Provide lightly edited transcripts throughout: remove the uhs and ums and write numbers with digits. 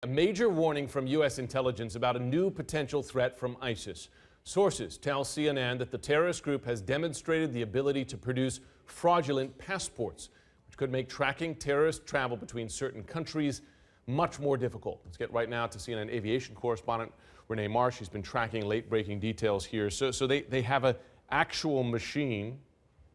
A major warning from U.S. intelligence about a new potential threat from ISIS. Sources tell CNN that the terrorist group has demonstrated the ability to produce fraudulent passports, which could make tracking terrorist travel between certain countries much more difficult. Let's get right now to CNN aviation correspondent Rene Marsh. He's been tracking late-breaking details here. So they have an actual machine,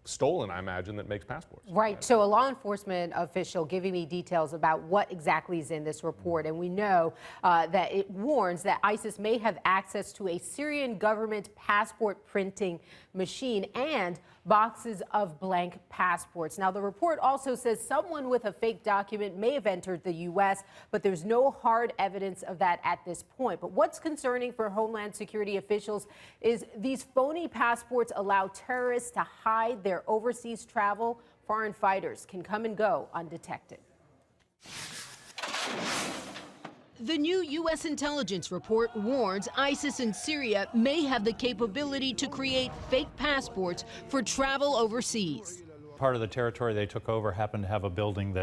stolen, I imagine, that makes passports. Right. So a law enforcement official giving me details about what exactly is in this report. And we know that it warns that ISIS may have access to a Syrian government passport printing machine and boxes of blank passports. Now, the report also says someone with a fake document may have entered the U.S., but there's no hard evidence of that at this point. But what's concerning for Homeland Security officials is these phony passports allow terrorists to hide their overseas travel. Foreign fighters can come and go undetected. The new U.S. intelligence report warns ISIS in Syria may have the capability to create fake passports for travel overseas. Part of the territory they took over happened to have a building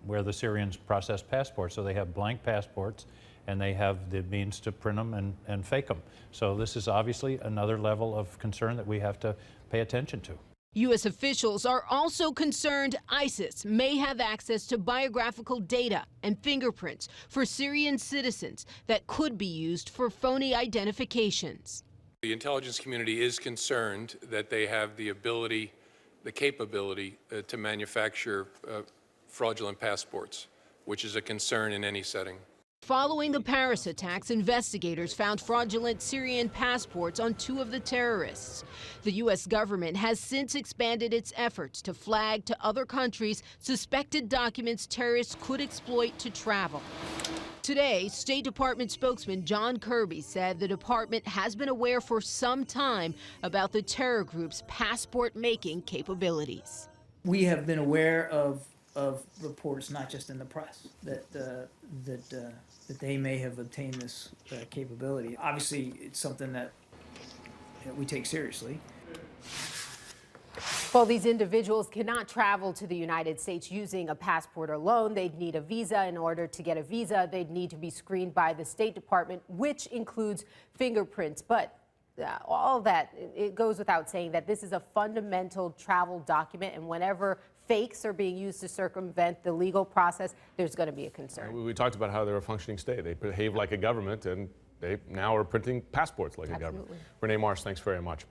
where the Syrians process passports. So they have blank passports and they have the means to print them and fake them. So this is obviously another level of concern that we have to pay attention to. U.S. officials are also concerned ISIS may have access to biographical data and fingerprints for Syrian citizens that could be used for phony identifications. The intelligence community is concerned that they have the capability to manufacture fraudulent passports, which is a concern in any setting. Following the Paris attacks, investigators found fraudulent Syrian passports on 2 of the terrorists. The U.S. government has since expanded its efforts to flag to other countries suspected documents terrorists could exploit to travel. Today, State Department spokesman John Kirby said the department has been aware for some time about the terror group's passport-making capabilities. We have been aware of reports, not just in the press, that they may have obtained this capability. Obviously, it's something that we take seriously. Well, these individuals cannot travel to the United States using a passport alone. They'd need a visa. In order to get a visa, they'd need to be screened by the State Department, which includes fingerprints. But all of that, it goes without saying that this is a fundamental travel document, and whenever fakes are being used to circumvent the legal process, there's going to be a concern. We talked about how they're a functioning state. They behave like a government, and they now are printing passports like a government. Rene Marsh, thanks very much.